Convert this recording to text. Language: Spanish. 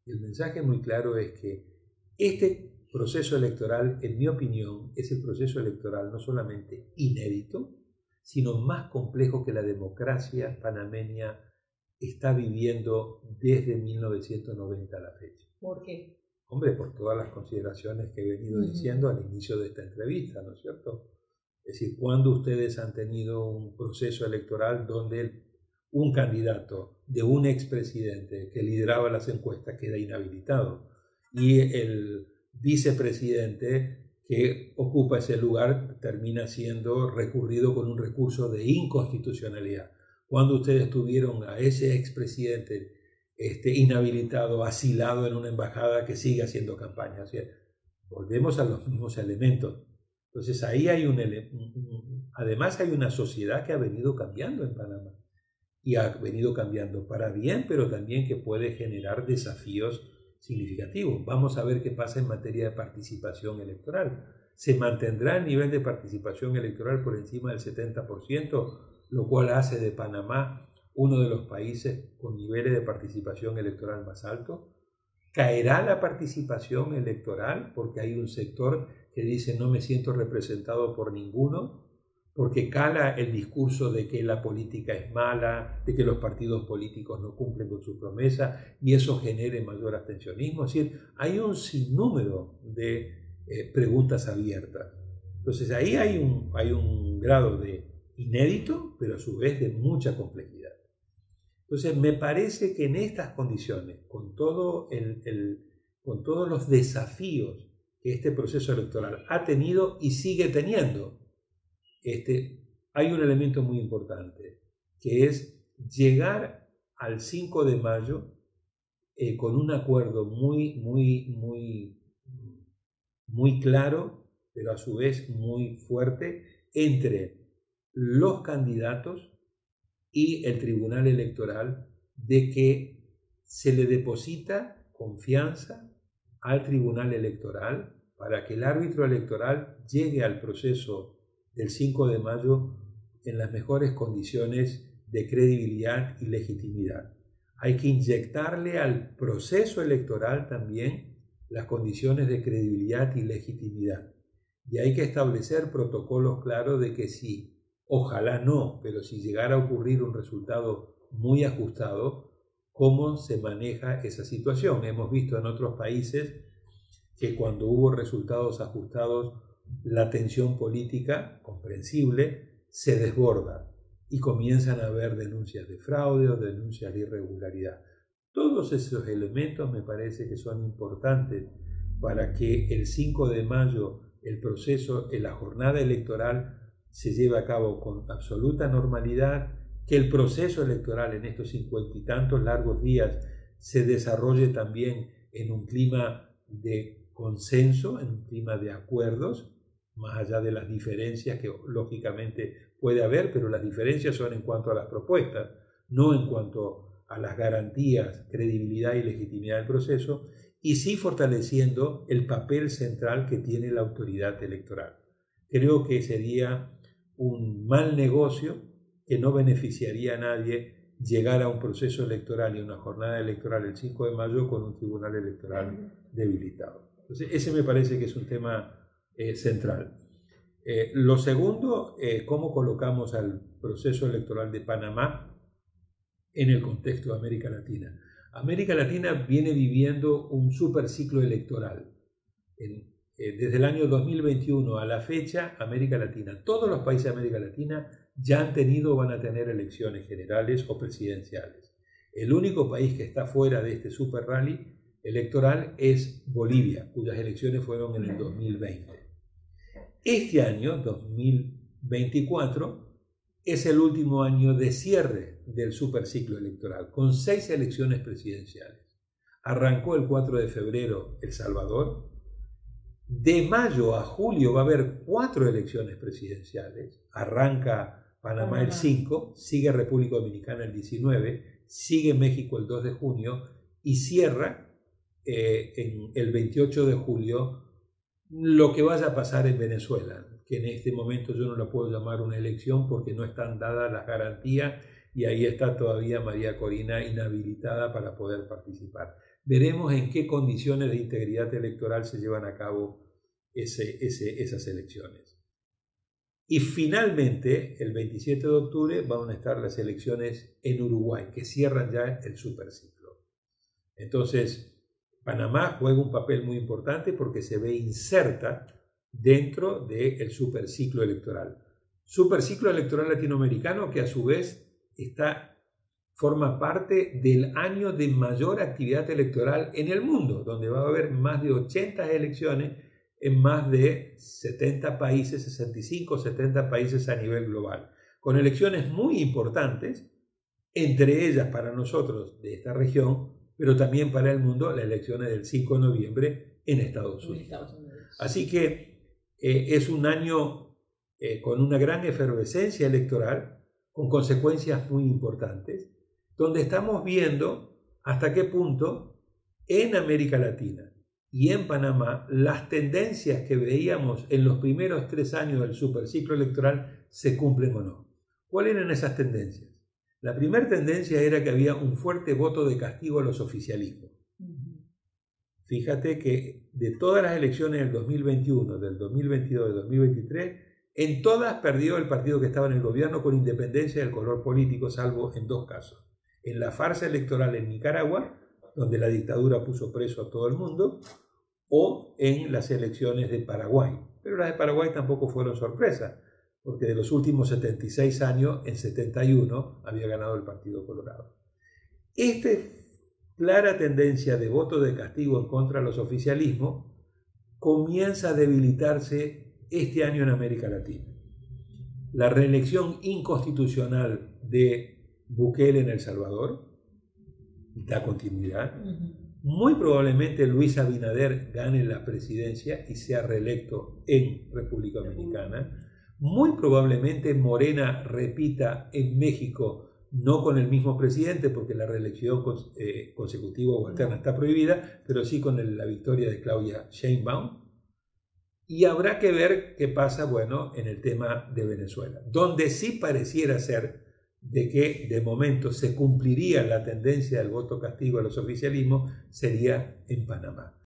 El mensaje muy claro es que este proceso electoral, en mi opinión, es el proceso electoral no solamente inédito, sino más complejo que la democracia panameña está viviendo desde 1990 a la fecha. ¿Por qué? Hombre, por todas las consideraciones que he venido diciendo al inicio de esta entrevista, ¿no es cierto? Es decir, ¿cuándo ustedes han tenido un proceso electoral donde un candidato de un expresidente que lideraba las encuestas queda inhabilitado y el vicepresidente que ocupa ese lugar termina siendo recurrido con un recurso de inconstitucionalidad? Cuando ustedes tuvieron a ese expresidente inhabilitado, asilado en una embajada que sigue haciendo campaña. O sea, volvemos a los mismos elementos. Entonces ahí hay además hay una sociedad que ha venido cambiando en Panamá y ha venido cambiando para bien, pero también que puede generar desafíos significativos. Vamos a ver qué pasa en materia de participación electoral. ¿Se mantendrá el nivel de participación electoral por encima del 70%, lo cual hace de Panamá uno de los países con niveles de participación electoral más altos? ¿Caerá la participación electoral porque hay un sector que dice no me siento representado por ninguno? Porque cala el discurso de que la política es mala, de que los partidos políticos no cumplen con su promesa y eso genere mayor abstencionismo. Es decir, hay un sinnúmero de preguntas abiertas. Entonces ahí hay un grado de inédito, pero a su vez de mucha complejidad. Entonces me parece que en estas condiciones, con todos los desafíos que este proceso electoral ha tenido y sigue teniendo, hay un elemento muy importante, que es llegar al 5 de mayo con un acuerdo muy claro, pero a su vez muy fuerte, entre los candidatos y el Tribunal Electoral, de que se le deposita confianza al Tribunal Electoral para que el árbitro electoral llegue al proceso del 5 de mayo en las mejores condiciones de credibilidad y legitimidad. Hay que inyectarle al proceso electoral también las condiciones de credibilidad y legitimidad. Y hay que establecer protocolos claros de que si, ojalá no, pero si llegara a ocurrir un resultado muy ajustado, ¿cómo se maneja esa situación? Hemos visto en otros países que cuando hubo resultados ajustados, la tensión política, comprensible, se desborda y comienzan a haber denuncias de fraude o denuncias de irregularidad. Todos esos elementos me parece que son importantes para que el 5 de mayo el proceso, la jornada electoral se lleve a cabo con absoluta normalidad, que el proceso electoral en estos 50 y tantos largos días se desarrolle también en un clima de consenso, en un clima de acuerdos, más allá de las diferencias que lógicamente puede haber, pero las diferencias son en cuanto a las propuestas, no en cuanto a las garantías, credibilidad y legitimidad del proceso, y sí fortaleciendo el papel central que tiene la autoridad electoral. Creo que sería un mal negocio que no beneficiaría a nadie llegar a un proceso electoral y a una jornada electoral el 5 de mayo con un tribunal electoral debilitado. Entonces, ese me parece que es un tema central. Lo segundo, cómo colocamos al proceso electoral de Panamá en el contexto de América Latina. América Latina viene viviendo un superciclo electoral. Desde el año 2021 a la fecha, América Latina, todos los países de América Latina ya han tenido o van a tener elecciones generales o presidenciales. El único país que está fuera de este super rally electoral es Bolivia, cuyas elecciones fueron en el 2020. Este año, 2024, es el último año de cierre del superciclo electoral, con 6 elecciones presidenciales. Arrancó el 4 de febrero El Salvador. De mayo a julio va a haber 4 elecciones presidenciales. Arranca Panamá el 5, sigue República Dominicana el 19, sigue México el 2 de junio y cierra en el 28 de julio lo que vaya a pasar en Venezuela, que en este momento yo no lo puedo llamar una elección porque no están dadas las garantías y ahí está todavía María Corina inhabilitada para poder participar. veremos en qué condiciones de integridad electoral se llevan a cabo esas elecciones. Y finalmente, el 27 de octubre van a estar las elecciones en Uruguay, que cierran ya el superciclo. Entonces, Panamá juega un papel muy importante porque se ve inserta dentro del superciclo electoral. Superciclo electoral latinoamericano que a su vez forma parte del año de mayor actividad electoral en el mundo, donde va a haber más de 80 elecciones en más de 70 países, 65 o 70 países a nivel global, con elecciones muy importantes, entre ellas para nosotros de esta región, pero también para el mundo, las elecciones del 5 de noviembre en Estados Unidos. Así que es un año con una gran efervescencia electoral, con consecuencias muy importantes, donde estamos viendo hasta qué punto en América Latina y en Panamá las tendencias que veíamos en los primeros 3 años del superciclo electoral se cumplen o no. ¿Cuáles eran esas tendencias? La primera tendencia era que había un fuerte voto de castigo a los oficialismos. Fíjate que de todas las elecciones del 2021, del 2022, del 2023, en todas perdió el partido que estaba en el gobierno con independencia del color político, salvo en 2 casos. En la farsa electoral en Nicaragua, donde la dictadura puso preso a todo el mundo, o en las elecciones de Paraguay. Pero las de Paraguay tampoco fueron sorpresa, porque de los últimos 76 años, en 71 había ganado el Partido Colorado. Esta clara tendencia de voto de castigo en contra de los oficialismos comienza a debilitarse este año en América Latina. La reelección inconstitucional de Bukele en El Salvador da continuidad. Muy probablemente Luis Abinader gane la presidencia y sea reelecto en República Dominicana. Muy probablemente Morena repita en México, no con el mismo presidente, porque la reelección consecutiva o alterna está prohibida, pero sí con la victoria de Claudia Sheinbaum. Y habrá que ver qué pasa, bueno, en el tema de Venezuela, donde sí pareciera ser de que de momento se cumpliría la tendencia del voto castigo a los oficialismos, sería en Panamá.